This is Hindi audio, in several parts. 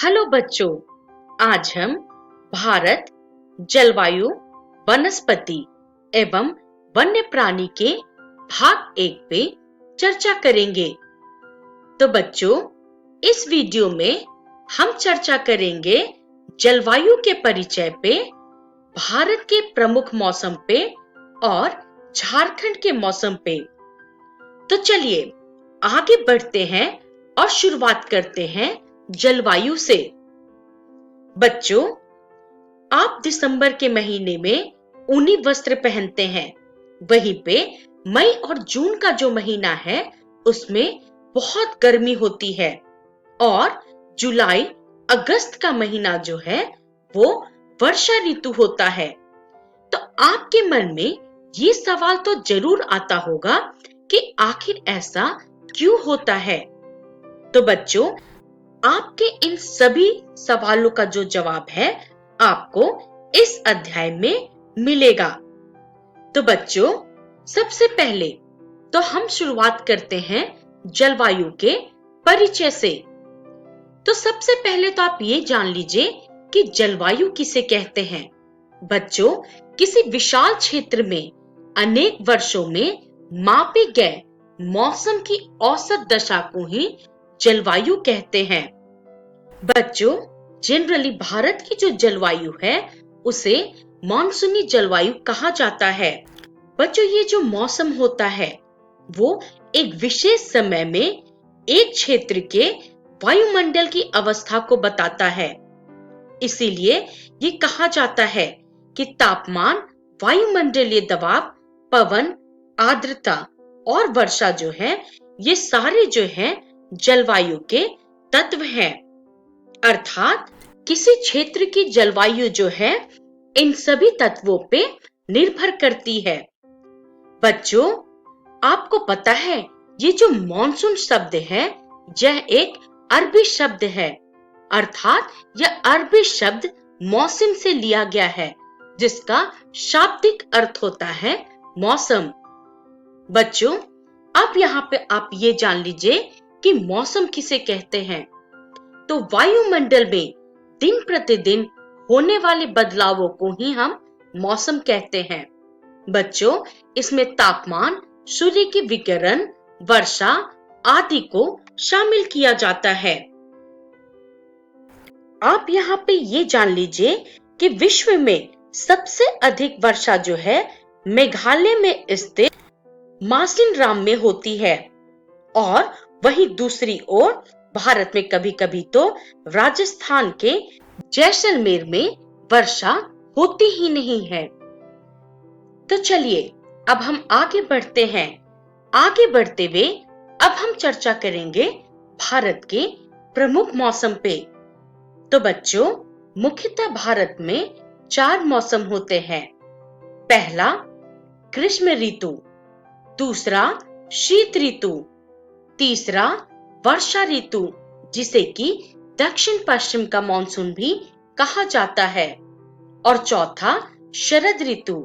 हेलो बच्चों, आज हम भारत जलवायु, वनस्पति एवं वन्य प्राणी के भाग 1 पे चर्चा करेंगे। तो बच्चों, इस वीडियो में हम चर्चा करेंगे जलवायु के परिचय पे, भारत के प्रमुख मौसम पे और झारखंड के मौसम पे। तो चलिए आगे बढ़ते हैं और शुरुआत करते हैं जलवायु से। बच्चों, आप दिसंबर के महीने में ऊनी वस्त्र पहनते हैं, वहीं पे मई और जून का जो महीना है उसमें बहुत गर्मी होती है और जुलाई अगस्त का महीना जो है वो वर्षा ऋतु होता है। तो आपके मन में ये सवाल तो जरूर आता होगा कि आखिर ऐसा क्यों होता है। तो बच्चों, आपके इन सभी सवालों का जो जवाब है आपको इस अध्याय में मिलेगा। तो बच्चों, सबसे पहले तो हम शुरुआत करते हैं जलवायु के परिचय से। तो सबसे पहले तो आप ये जान लीजिए कि जलवायु किसे कहते हैं। बच्चों, किसी विशाल क्षेत्र में अनेक वर्षों में मापे गए मौसम की औसत दशा को ही जलवायु कहते हैं। बच्चों, जनरली भारत की जो जलवायु है उसे मानसूनी जलवायु कहा जाता है। बच्चों, ये जो मौसम होता है वो एक विशेष समय में एक क्षेत्र के वायुमंडल की अवस्था को बताता है। इसीलिए ये कहा जाता है कि तापमान, वायुमंडलीय दबाव, पवन, आर्द्रता और वर्षा जो है ये सारे जो है जलवायु के तत्व हैं। अर्थात किसी क्षेत्र की जलवायु जो है इन सभी तत्वों पे निर्भर करती है। बच्चों, आपको पता है ये जो मॉनसून शब्द है यह एक अरबी शब्द है, अर्थात यह अरबी शब्द मौसम से लिया गया है जिसका शाब्दिक अर्थ होता है मौसम। बच्चों, अब यहाँ पे आप ये जान लीजिए कि मौसम किसे कहते हैं। तो वायुमंडल में दिन प्रतिदिन होने वाले बदलावों को ही हम मौसम कहते हैं। बच्चों, इसमें तापमान, सूर्य की विकिरण, वर्षा आदि को शामिल किया जाता है। आप यहाँ पे ये जान लीजिए कि विश्व में सबसे अधिक वर्षा जो है मेघालय में स्थित मासिनराम में होती है और वहीं दूसरी ओर भारत में कभी-कभी तो राजस्थान के जैसलमेर में वर्षा होती ही नहीं है। तो चलिए अब हम आगे बढ़ते हैं। आगे बढ़ते हुए अब हम चर्चा करेंगे भारत के प्रमुख मौसम पे। तो बच्चों, मुख्यतः भारत में 4 मौसम होते हैं। पहला ग्रीष्म ऋतु, दूसरा शीत ऋतु, तीसरा वर्षा ऋतु जिसे कि दक्षिण पश्चिम का मॉनसून भी कहा जाता है, और चौथा शरद ऋतु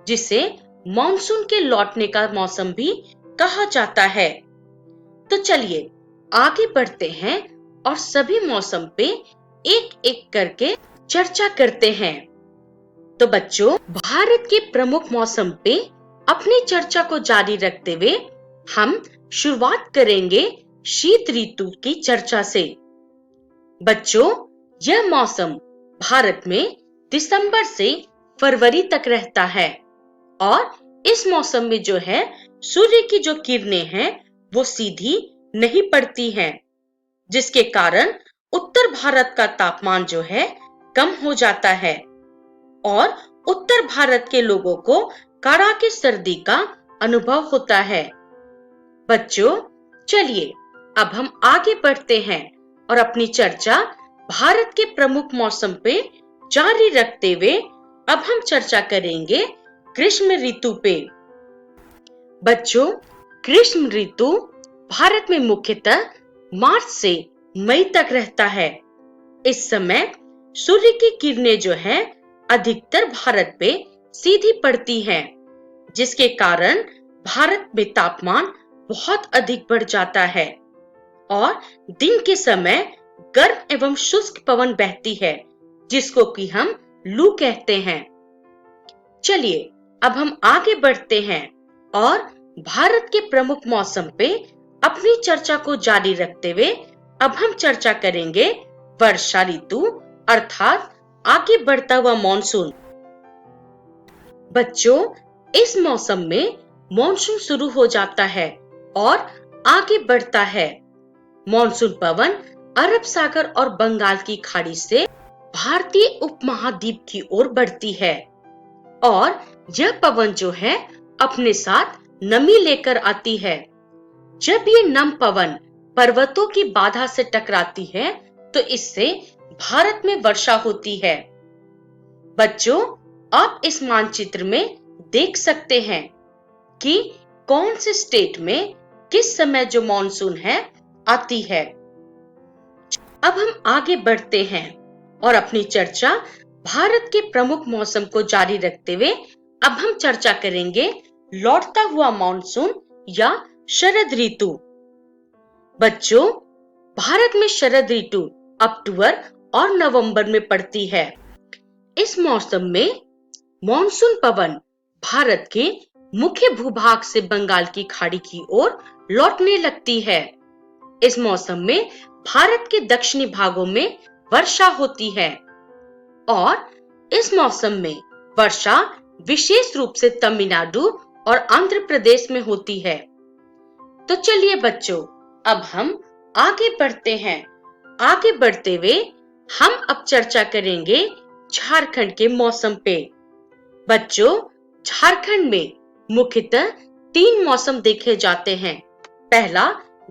जिसे मॉनसून के लौटने का मौसम भी कहा जाता है। तो चलिए आगे बढ़ते हैं और सभी मौसम पे एक एक करके चर्चा करते हैं। तो बच्चों, भारत के प्रमुख मौसम पे अपनी चर्चा को जारी रखते हुए हम शुरुआत करेंगे शीत ऋतु की चर्चा से। बच्चों, यह मौसम भारत में दिसंबर से फरवरी तक रहता है और इस मौसम में जो है सूर्य की जो किरणें हैं वो सीधी नहीं पड़ती हैं, जिसके कारण उत्तर भारत का तापमान जो है कम हो जाता है और उत्तर भारत के लोगों को कड़ाके सर्दी का अनुभव होता है। बच्चों, चलिए अब हम आगे बढ़ते हैं और अपनी चर्चा भारत के प्रमुख मौसम पे जारी रखते हुए अब हम चर्चा करेंगे ग्रीष्म ऋतु पे। बच्चों, ग्रीष्म ऋतु भारत में मुख्यतः मार्च से मई तक रहता है। इस समय सूर्य की किरणें जो है अधिकतर भारत पे सीधी पड़ती हैं, जिसके कारण भारत में तापमान बहुत अधिक बढ़ जाता है और दिन के समय गर्म एवं शुष्क पवन बहती है, जिसको कि हम लू कहते हैं। चलिए अब हम आगे बढ़ते हैं और भारत के प्रमुख मौसम पे अपनी चर्चा को जारी रखते हुए अब हम चर्चा करेंगे वर्षा ऋतु अर्थात आगे बढ़ता हुआ मॉनसून। बच्चों, इस मौसम में मॉनसून शुरू हो जाता है और आगे बढ़ता है। मॉनसून पवन अरब सागर और बंगाल की खाड़ी से भारतीय उपमहाद्वीप की ओर बढ़ती है और यह पवन जो है अपने साथ नमी लेकर आती है। जब ये नम पवन पर्वतों की बाधा से टकराती है तो इससे भारत में वर्षा होती है। बच्चों, आप इस मानचित्र में देख सकते हैं कि कौन से स्टेट में किस समय जो मॉनसून है आती है। अब हम आगे बढ़ते हैं और अपनी चर्चा भारत के प्रमुख मौसम को जारी रखते हुए अब हम चर्चा करेंगे लौटता हुआ मॉनसून या शरद ऋतु। बच्चों, भारत में शरद ऋतु अक्टूबर और नवंबर में पड़ती है। इस मौसम में मॉनसून पवन भारत के मुख्य भूभाग से बंगाल की खाड़ी की ओर लौटने लगती है। इस मौसम में भारत के दक्षिणी भागों में वर्षा होती है और इस मौसम में वर्षा विशेष रूप से तमिलनाडु और आंध्र प्रदेश में होती है। तो चलिए बच्चों, अब हम आगे बढ़ते हैं। आगे बढ़ते हुए हम अब चर्चा करेंगे झारखंड के मौसम पे। बच्चों, झारखंड में मुख्यतः 3 मौसम देखे जाते हैं। पहला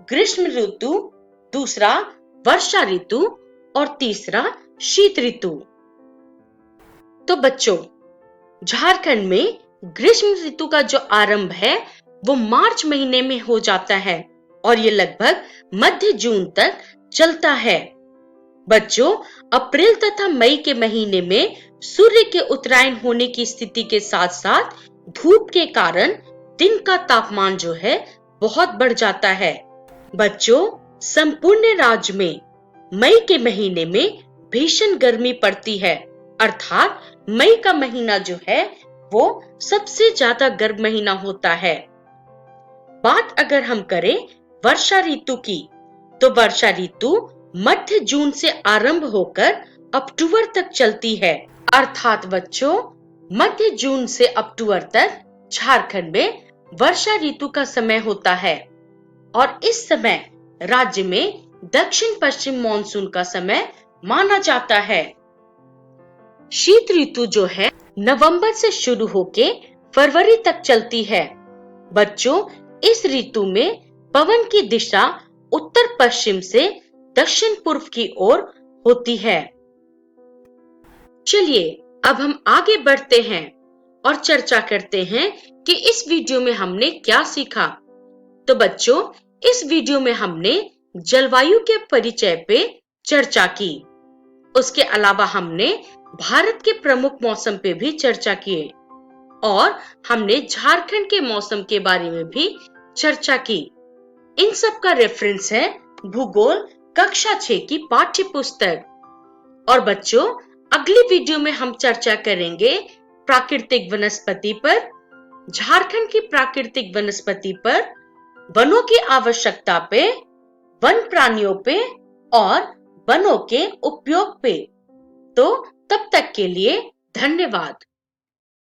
ग्रीष्म ऋतु, दूसरा वर्षा ऋतु और तीसरा शीत ऋतु। तो बच्चों, झारखंड में ग्रीष्म ऋतु का जो आरंभ है वो मार्च महीने में हो जाता है और ये लगभग मध्य जून तक चलता है। बच्चों, अप्रैल तथा मई के महीने में सूर्य के उत्तरायण होने की स्थिति के साथ साथ धूप के कारण दिन का तापमान जो है बहुत बढ़ जाता है। बच्चों, संपूर्ण राज्य में मई के महीने में भीषण गर्मी पड़ती है, अर्थात मई का महीना जो है वो सबसे ज्यादा गर्म महीना होता है। बात अगर हम करें वर्षा ऋतु की, तो वर्षा ऋतु मध्य जून से आरंभ होकर अक्टूबर तक चलती है, अर्थात बच्चों मध्य जून से अक्टूबर तक झारखंड में वर्षा ऋतु का समय होता है और इस समय राज्य में दक्षिण पश्चिम मानसून का समय माना जाता है। शीत ऋतु जो है नवंबर से शुरू होके फरवरी तक चलती है। बच्चों, इस ऋतु में पवन की दिशा उत्तर पश्चिम से दक्षिण पूर्व की ओर होती है। चलिए अब हम आगे बढ़ते हैं और चर्चा करते हैं कि इस वीडियो में हमने क्या सीखा। तो बच्चों, इस वीडियो में हमने जलवायु के परिचय पे चर्चा की। उसके अलावा हमने भारत के प्रमुख मौसम पे भी चर्चा की और हमने झारखंड के मौसम के बारे में भी चर्चा की। इन सब का रेफरेंस है भूगोल कक्षा 6 की पाठ्य पुस्तक। और बच्चों, अगली वीडियो में हम चर्चा करेंगे प्राकृतिक वनस्पति पर, झारखंड की प्राकृतिक वनस्पति पर, वनों की आवश्यकता पे, वन प्राणियों पे और वनों के उपयोग पे। तो तब तक के लिए धन्यवाद।